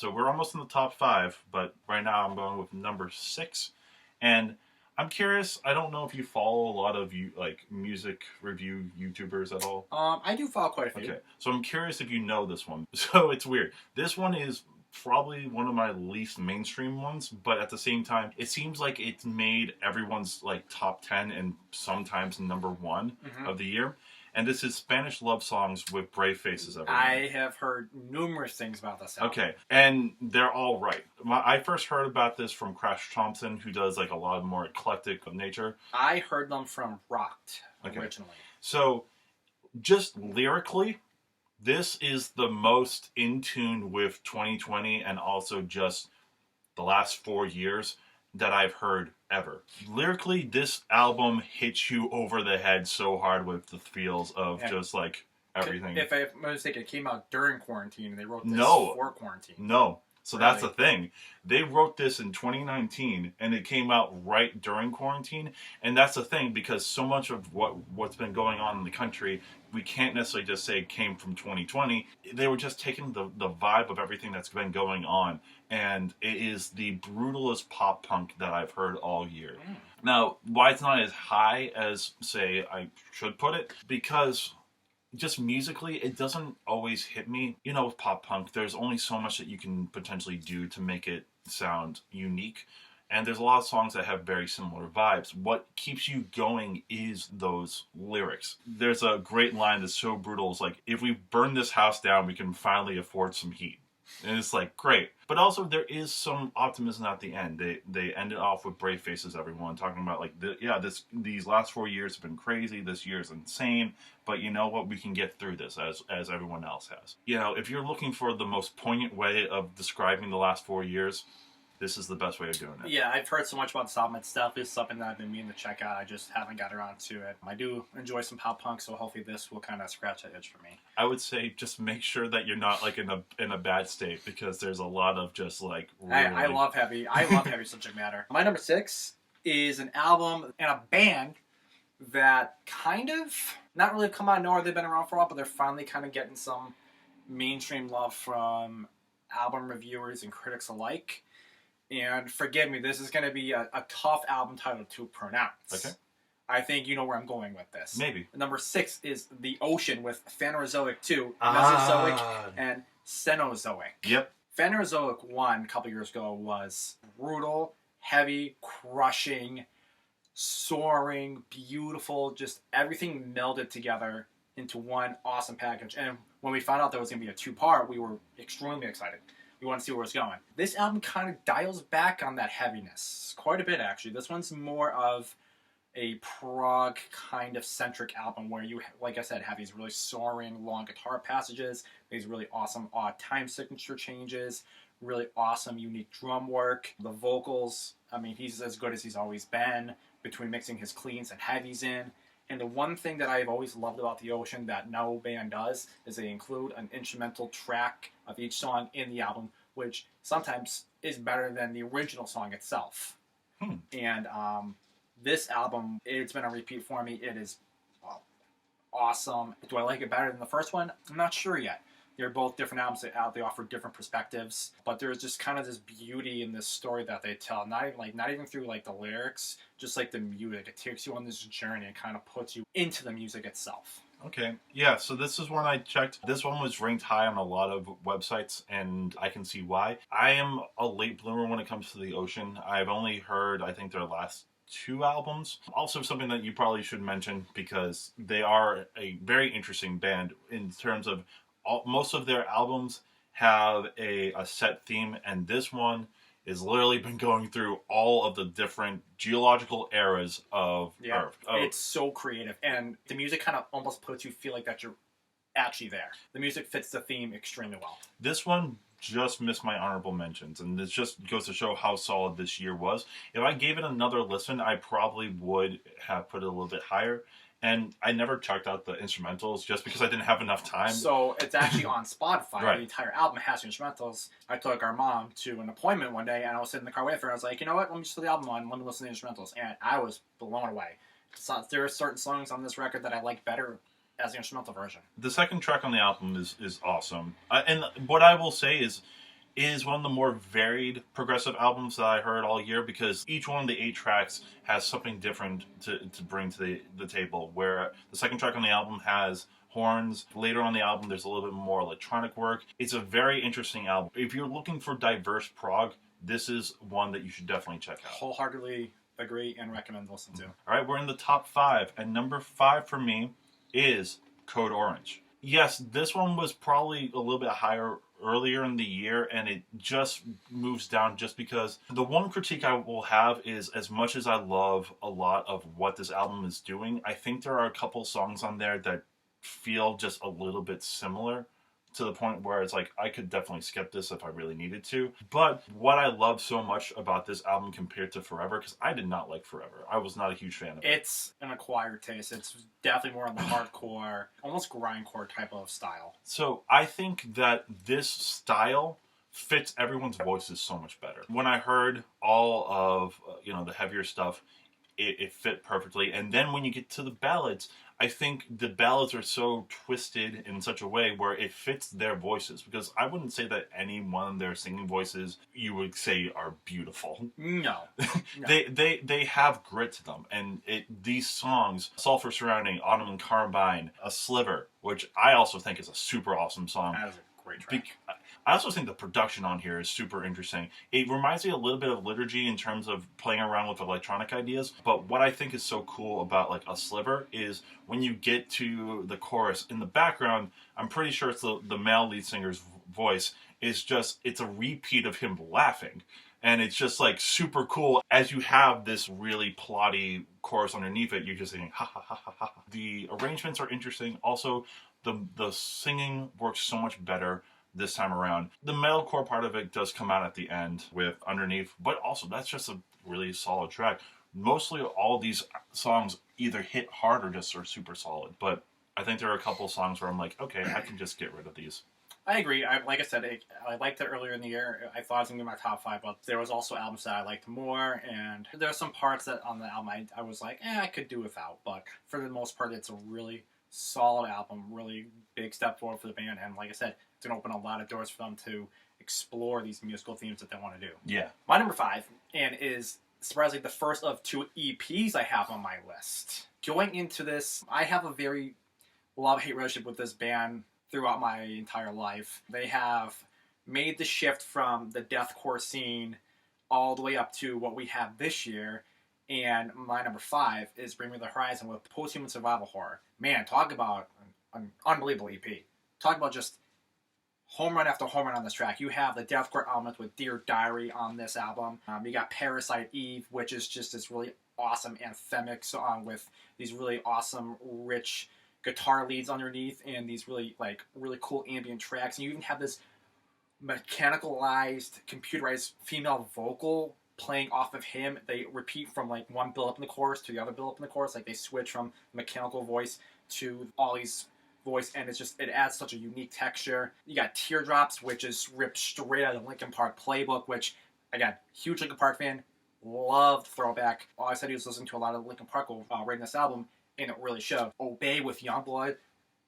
So we're almost in the top 5, but right now I'm going with number 6. And I'm curious, I don't know if you follow a lot of music review YouTubers at all. I do follow quite a few. Okay, so I'm curious if you know this one. So it's weird. This one is probably one of my least mainstream ones, but at the same time, it seems like it's made everyone's like top 10 and sometimes number 1 of the year. And this is Spanish love songs with brave faces. Everyone. I have heard numerous things about this album. Okay, and they're all right. I first heard about this from Crash Thompson, who does like a lot more eclectic of nature. I heard them from Rocked originally. So, just lyrically, this is the most in tune with 2020 and also just the last 4 years that I've heard ever. Lyrically, this album hits you over the head so hard with the feels of just like everything. If I'm mistaken, it came out during quarantine and they wrote this for quarantine. No. So really? That's the thing. They wrote this in 2019 and it came out right during quarantine. And that's the thing, because so much of what's been going on in the country, we can't necessarily just say came from 2020. They were just taking the vibe of everything that's been going on. And it is the brutalest pop punk that I've heard all year. Now, why it's not as high as, say, I should put it, because just musically, it doesn't always hit me. You know, with pop punk, there's only so much that you can potentially do to make it sound unique. And there's a lot of songs that have very similar vibes. What keeps you going is those lyrics. There's a great line that's so brutal. It's like, if we burn this house down, we can finally afford some heat. And it's like, great. But also there is some optimism at the end. They ended off with brave faces, everyone, talking about like, these last 4 years have been crazy. This year is insane. But you know what? We can get through this as everyone else has. You know, if you're looking for the most poignant way of describing the last 4 years, this is the best way of doing it. Yeah, I've heard so much about this album. It's definitely something that I've been meaning to check out. I just haven't got around to it. I do enjoy some pop punk, so hopefully this will kind of scratch that itch for me. I would say just make sure that you're not like in a bad state, because there's a lot of just like really... I love heavy subject matter. My number 6 is an album and a band that kind of not really come out of nowhere. They've been around for a while, but they're finally kind of getting some mainstream love from album reviewers and critics alike. And forgive me, this is going to be a tough album title to pronounce. Okay. I think you know where I'm going with this. Maybe. Number 6 is The Ocean with Phanerozoic 2, Mesozoic, and Cenozoic. Yep. Phanerozoic 1 a couple years ago was brutal, heavy, crushing, soaring, beautiful, just everything melded together into one awesome package. And when we found out there was going to be a 2-part, we were extremely excited. We want to see where it's going. This album kind of dials back on that heaviness quite a bit, actually. This one's more of a prog kind of centric album where you, like I said, have these really soaring long guitar passages, these really awesome odd time signature changes, really awesome unique drum work. The vocals, I mean, he's as good as he's always been between mixing his cleans and heavies in. And the one thing that I've always loved about The Ocean that no band does is they include an instrumental track of each song in the album, which sometimes is better than the original song itself. And this album, it's been a repeat for me. It is awesome. Do I like it better than the first one? I'm not sure yet. They're both different albums. They offer different perspectives, but there's just kind of this beauty in this story that they tell. Not even through like the lyrics, just like the music. It takes you on this journey and kind of puts you into the music itself. Okay, yeah, so this is one I checked. This one was ranked high on a lot of websites, and I can see why. I am a late bloomer when it comes to The Ocean. I've only heard, I think, their last 2 albums. Also something that you probably should mention, because they are a very interesting band in terms of most of their albums have a set theme, and this one has literally been going through all of the different geological eras of Earth. It's so creative, and the music kind of almost puts you feel like that you're actually there. The music fits the theme extremely well. This one just missed my honorable mentions, and this just goes to show how solid this year was. If I gave it another listen, I probably would have put it a little bit higher. And I never checked out the instrumentals just because I didn't have enough time. So it's actually on Spotify. Right. The entire album has instrumentals. I took our mom to an appointment one day, and I was sitting in the car waiting for her. I was like, you know what? Let me just put the album on. Let me listen to the instrumentals. And I was blown away. So there are certain songs on this record that I like better as the instrumental version. The second track on the album is awesome. And what I will say is, is one of the more varied progressive albums that I heard all year because each one of the 8 tracks has something different to bring to the table. Where the second track on the album has horns. Later on the album, there's a little bit more electronic work. It's a very interesting album. If you're looking for diverse prog, this is one that you should definitely check out. Wholeheartedly agree and recommend listening to. All right, we're in the top 5, and number 5 for me is Code Orange. Yes, this one was probably a little bit higher earlier in the year, and it just moves down just because the one critique I will have is, as much as I love a lot of what this album is doing, I think there are a couple songs on there that feel just a little bit similar to the point where it's like I could definitely skip this if I really needed to. But what I love so much about this album compared to Forever, because I did not like Forever. I was not a huge fan of it. It's an acquired taste. It's definitely more on the hardcore, almost grindcore type of style. So I think that this style fits everyone's voices so much better. When I heard all of the heavier stuff, it fit perfectly. And then when you get to the ballads, I think the ballads are so twisted in such a way where it fits their voices. Because I wouldn't say that any one of their singing voices you would say are beautiful. No. They have grit to them. And these songs, Sulfur Surrounding, Autumn and Carbine, A Sliver, which I also think is a super awesome song. That is a great track. I also think the production on here is super interesting. It reminds me a little bit of Liturgy in terms of playing around with electronic ideas. But what I think is so cool about like A Sliver is when you get to the chorus in the background, I'm pretty sure it's the male lead singer's voice. It's a repeat of him laughing. And it's just like super cool. As you have this really plotty chorus underneath it, you're just saying ha ha ha ha ha. The arrangements are interesting. Also, the singing works so much better this time around. The metalcore part of it does come out at the end with Underneath, but also that's just a really solid track. Mostly all these songs either hit hard or just are super solid, but I think there are a couple of songs where I'm like, okay, I can just get rid of these. I agree. Like I said, I liked it earlier in the year. I thought it was going to be my top 5, but there was also albums that I liked more, and there are some parts that on the album I was like, I could do without, but for the most part, it's a really solid album, really big step forward for the band, and like I said, it's going to open a lot of doors for them to explore these musical themes that they want to do. Yeah. My number 5, and is surprisingly the first of 2 EPs I have on my list. Going into this, I have a very love-hate relationship with this band throughout my entire life. They have made the shift from the deathcore scene all the way up to what we have this year, and my number 5 is Bring Me the Horizon with Post-Human Survival Horror. Man, talk about an unbelievable EP. Talk about just home run after home run on this track. You have the deathcore elements with Dear Diary on this album. You got Parasite Eve, which is just this really awesome anthemic song with these really awesome, rich guitar leads underneath and these really cool ambient tracks. And you even have this mechanicalized, computerized female vocal playing off of him. They repeat from like one build up in the chorus to the other build up in the chorus. Like they switch from mechanical voice to Ollie's voice, and it adds such a unique texture. You got Teardrops, which is ripped straight out of the Linkin Park playbook, which, again, huge Linkin Park fan, loved throwback. All I said he was listening to a lot of Linkin Park while writing this album, and it really showed. Obey with Youngblood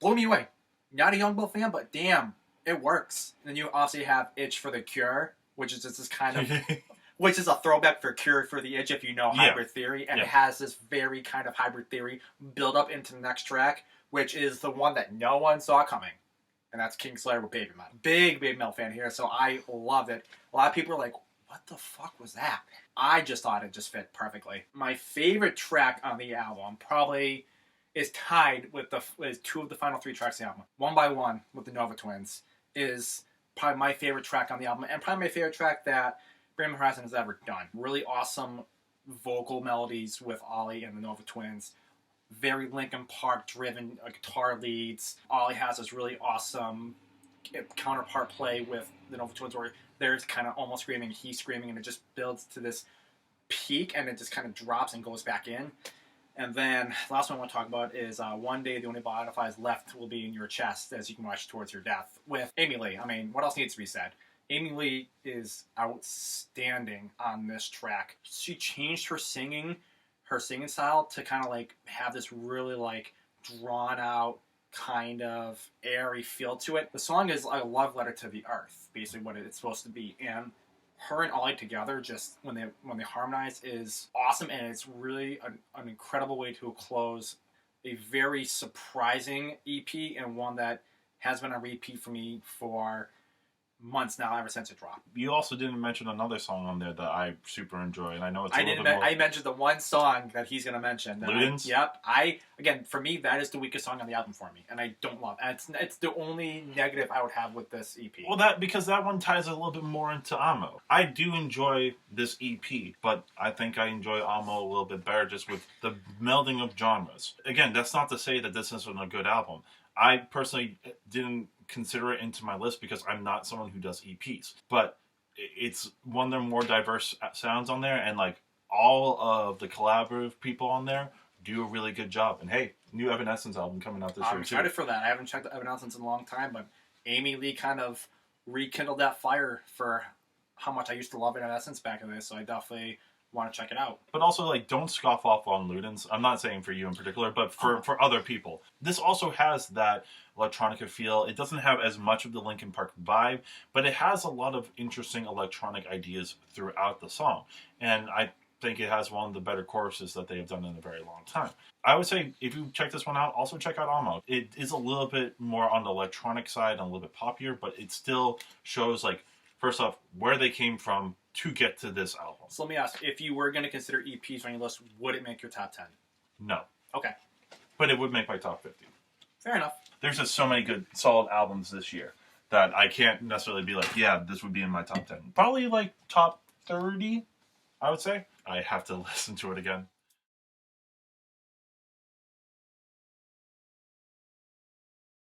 blew me away. Not a Youngblood fan, but damn, it works. And then you also have Itch for the Cure, which is just this kind of which is a throwback for Cure for the Itch if you know Hybrid Theory, and it has this very kind of Hybrid Theory build up into the next track, which is the one that no one saw coming, and that's Kingslayer with Baby Metal. Big metal fan here, so I love it. A lot of people are like, what the fuck was that? I just thought it just fit perfectly. My favorite track on the album probably is tied with 2 of the final 3 tracks on the album. One by One with the Nova Twins is probably my favorite track on the album, and probably my favorite track that Bring Me the Horizon has ever done. Really awesome vocal melodies with Ollie and the Nova Twins. Very Linkin Park driven guitar leads. Ollie has this really awesome counterpart play with the Nova Twins where they're kind of almost screaming, he's screaming, and it just builds to this peak and it just kind of drops and goes back in. And then the last one I want to talk about is One Day the Only Butterflies Left Will Be in Your Chest As You Can March Towards Your Death with Amy Lee. I mean, what else needs to be said? Amy Lee is outstanding on this track. She changed her singing style to kind of like have this really like drawn out kind of airy feel to it. The song is a love letter to the earth, basically what it's supposed to be. And her and Ollie together, just when they harmonize, is awesome, and it's really an incredible way to close a very surprising EP, and one that has been a repeat for me for months now, ever since it dropped. You also didn't mention another song on there that I super enjoy, and I know it's I mentioned the one song that he's going to mention. Ludens? Yep. Again, for me, that is the weakest song on the album for me, and I don't love it. It's the only negative I would have with this EP. Well, because that one ties a little bit more into Amo. I do enjoy this EP, but I think I enjoy Amo a little bit better just with the melding of genres. Again, that's not to say that this isn't a good album. I personally didn't consider it into my list because I'm not someone who does EPs, but it's one of the more diverse sounds on there, and like all of the collaborative people on there do a really good job. And hey, new Evanescence album coming out this year I'm excited for that. I haven't checked Evanescence in a long time, but Amy Lee kind of rekindled that fire for how much I used to love Evanescence back in the day, so I definitely want to check it out. But also, like, don't scoff off on Ludens. I'm not saying for you in particular, but for other people. This also has that electronica feel. It doesn't have as much of the Linkin Park vibe, but it has a lot of interesting electronic ideas throughout the song. And I think it has one of the better choruses that they have done in a very long time. I would say, if you check this one out, also check out Amo. It is a little bit more on the electronic side and a little bit poppier, but it still shows, like, first off, where they came from to get to this album. So let me ask, if you were going to consider EPs on your list, would it make your top 10? No. Okay. But it would make my top 50. Fair enough. There's just so many good, solid albums this year that I can't necessarily be like, yeah, this would be in my top 10. Probably like top 30, I would say. I have to listen to it again.